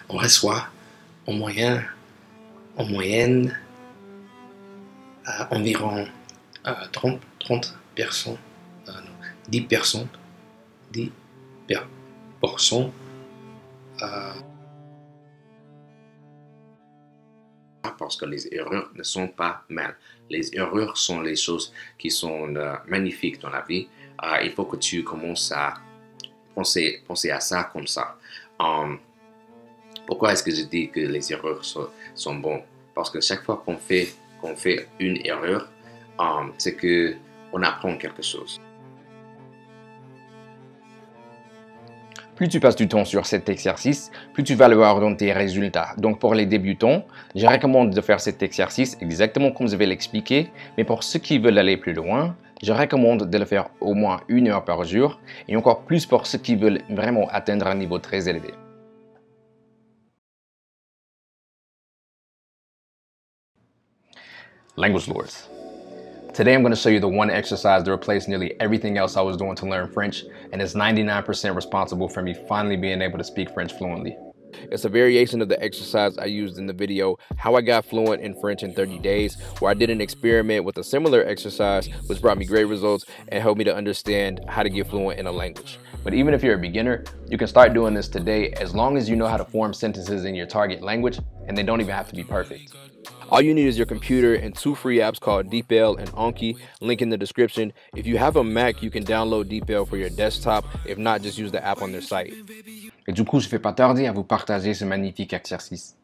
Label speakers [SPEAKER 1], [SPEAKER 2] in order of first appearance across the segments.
[SPEAKER 1] On reçoit en moyenne environ 30 personnes, 10 personnes, 10 personnes parce que les erreurs ne sont pas mal. Les erreurs sont les choses qui sont magnifiques dans la vie. Il faut que tu commences à penser à ça comme ça. Pourquoi est-ce que je dis que les erreurs sont bonnes? Parce que chaque fois qu'on fait une erreur, c'est qu'on apprend quelque chose.
[SPEAKER 2] Plus tu passes du temps sur cet exercice, plus tu vas le voir dans tes résultats. Donc pour les débutants, je recommande de faire cet exercice exactement comme je vais l'expliquer, mais pour ceux qui veulent aller plus loin, je recommande de le faire au moins 1 heure par jour et encore plus pour ceux qui veulent vraiment atteindre un niveau très élevé. Language lords. Today I'm going to show you the one exercise that replaced nearly everything else I was doing to learn French, and is 99% responsible for me finally being able to speak French fluently. It's a variation of the exercise I used in the video, How I Got Fluent in French in 30 Days, where I did an experiment with a similar exercise, which brought me great results and helped me to understand how to get fluent in a language. But even if you're a beginner, you can start doing this today as long as you know how to form sentences in your target language, and they don't even have to be perfect. All you need is your computer and 2 free apps called DeepL and Anki, link in the description. If you have a Mac, you can download DeepL for your desktop. If not, just use the app on their site. Et du coup, je ne fais pas tarder à vous partager ce magnifique exercice.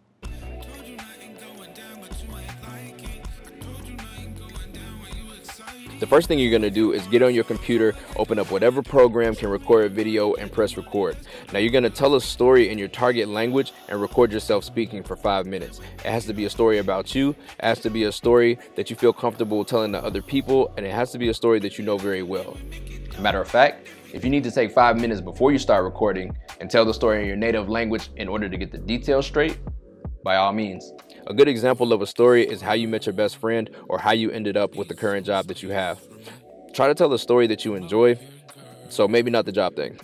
[SPEAKER 2] The first thing you're going to do is get on your computer, open up whatever program can record a video, and press record. Now you're going to tell a story in your target language and record yourself speaking for 5 minutes. It has to be a story about you, it has to be a story that you feel comfortable telling to other people, and it has to be a story that you know very well. Matter of fact, if you need to take 5 minutes before you start recording and tell the story in your native language in order to get the details straight, by all means. A good example of a story is how you met your best friend or how you ended up with the current job that you have. Try to tell a story that you enjoy, so maybe not the job thing.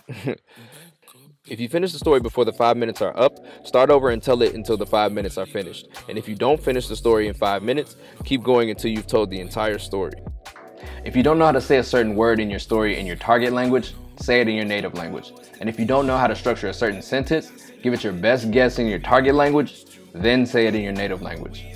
[SPEAKER 2] If you finish the story before the 5 minutes are up, start over and tell it until the 5 minutes are finished. And if you don't finish the story in 5 minutes, keep going until you've told the entire story. If you don't know how to say a certain word in your story in your target language, say it in your native language. And if you don't know how to structure a certain sentence, give it your best guess in your target language, then say it in your native language.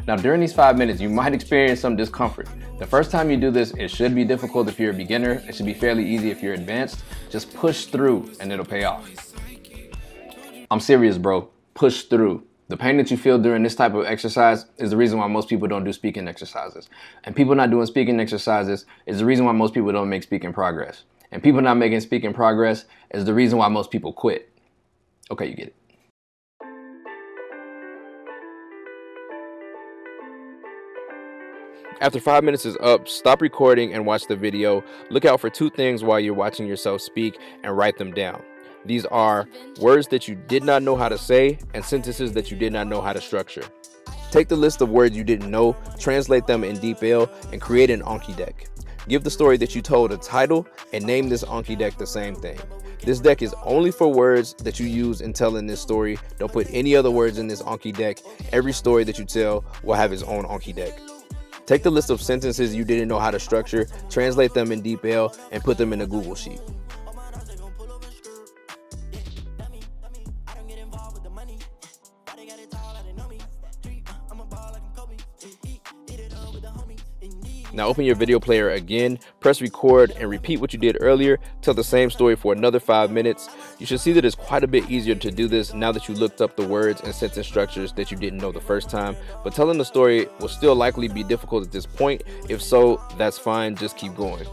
[SPEAKER 2] Now during these 5 minutes, you might experience some discomfort. The first time you do this, it should be difficult if you're a beginner. It should be fairly easy if you're advanced. Just push through and it'll pay off. I'm serious, bro. Push through. The pain that you feel during this type of exercise is the reason why most people don't do speaking exercises. And people not doing speaking exercises is the reason why most people don't make speaking progress. And people not making speaking progress is the reason why most people quit. Okay, you get it. After 5 minutes is up, stop recording and watch the video. Look out for 2 things while you're watching yourself speak and write them down. These are words that you did not know how to say and sentences that you did not know how to structure. Take the list of words you didn't know, translate them in DeepL, and create an Anki deck. Give the story that you told a title and name this Anki deck the same thing. This deck is only for words that you use in telling this story. Don't put any other words in this Anki deck. Every story that you tell will have its own Anki deck. Take the list of sentences you didn't know how to structure, translate them in DeepL, and put them in a Google Sheet. Now open your video player again, press record, and repeat what you did earlier. Tell the same story for another 5 minutes. You should see that it's quite a bit easier to do this now that you looked up the words and sentence structures that you didn't know the first time. But telling the story will still likely be difficult at this point. If so, that's fine, just keep going.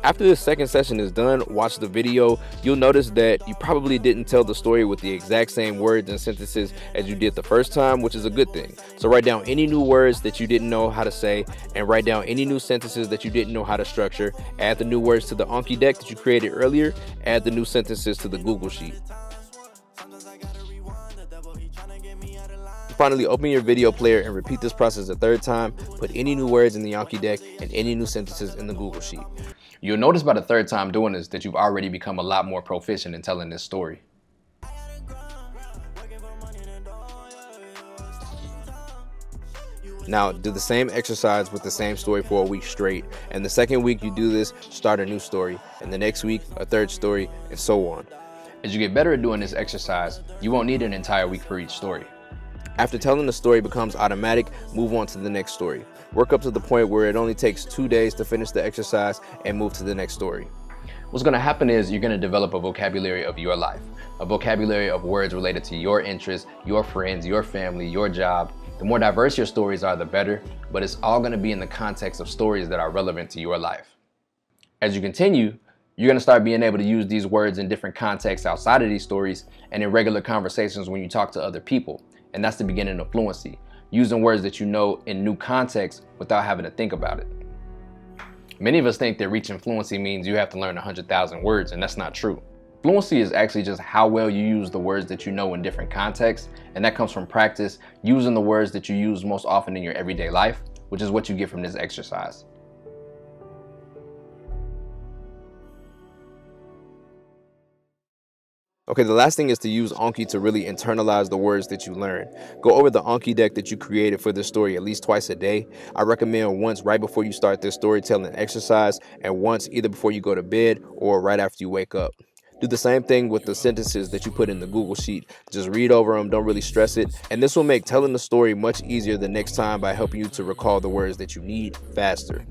[SPEAKER 2] After this second session is done, watch the video. You'll notice that you probably didn't tell the story with the exact same words and sentences as you did the first time, which is a good thing. So write down any new words that you didn't know how to say, and write down any new sentences that you didn't know how to structure. Add the new words to the Anki deck that you created earlier. Add the new sentences to the Google Sheet. Finally, open your video player and repeat this process a third time. Put any new words in the Anki deck and any new sentences in the Google Sheet. You'll notice by the third time doing this that you've already become a lot more proficient in telling this story. Now, do the same exercise with the same story for a week straight. And the second week you do this, start a new story. And the next week, a third story, and so on. As you get better at doing this exercise, you won't need an entire week for each story. After telling the story becomes automatic, move on to the next story. Work up to the point where it only takes 2 days to finish the exercise and move to the next story. What's going to happen is you're going to develop a vocabulary of your life, a vocabulary of words related to your interests, your friends, your family, your job. The more diverse your stories are, the better, but it's all going to be in the context of stories that are relevant to your life. As you continue, you're going to start being able to use these words in different contexts outside of these stories and in regular conversations when you talk to other people. And that's the beginning of fluency, using words that you know in new contexts without having to think about it. Many of us think that reaching fluency means you have to learn 100,000 words, and that's not true. Fluency is actually just how well you use the words that you know in different contexts, and that comes from practice using the words that you use most often in your everyday life, which is what you get from this exercise. Okay, the last thing is to use Anki to really internalize the words that you learn. Go over the Anki deck that you created for this story at least twice a day. I recommend once right before you start this storytelling exercise and once either before you go to bed or right after you wake up. Do the same thing with the sentences that you put in the Google Sheet. Just read over them, don't really stress it. And this will make telling the story much easier the next time by helping you to recall the words that you need faster.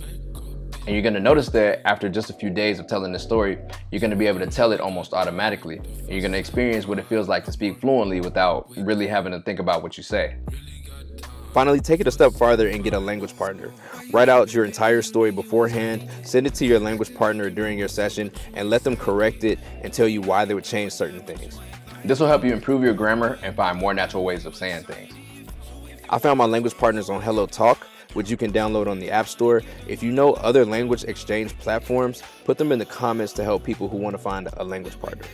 [SPEAKER 2] And you're going to notice that after just a few days of telling the story, you're going to be able to tell it almost automatically. And you're going to experience what it feels like to speak fluently without really having to think about what you say. Finally, take it a step farther and get a language partner. Write out your entire story beforehand, send it to your language partner during your session, and let them correct it and tell you why they would change certain things. This will help you improve your grammar and find more natural ways of saying things. I found my language partners on Hello Talk, which you can download on the App Store. If you know other language exchange platforms, put them in the comments to help people who want to find a language partner.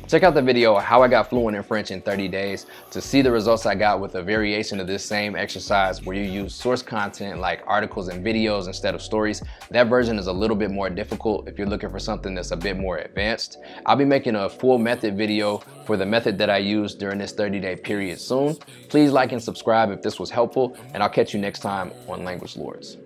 [SPEAKER 2] Check out the video How I Got Fluent in French in 30 Days to see the results I got with a variation of this same exercise where you use source content like articles and videos instead of stories. That version is a little bit more difficult if you're looking for something that's a bit more advanced. I'll be making a full method video for the method that I used during this 30-day period soon. Please like and subscribe if this was helpful, and I'll catch you next time on Language Lords.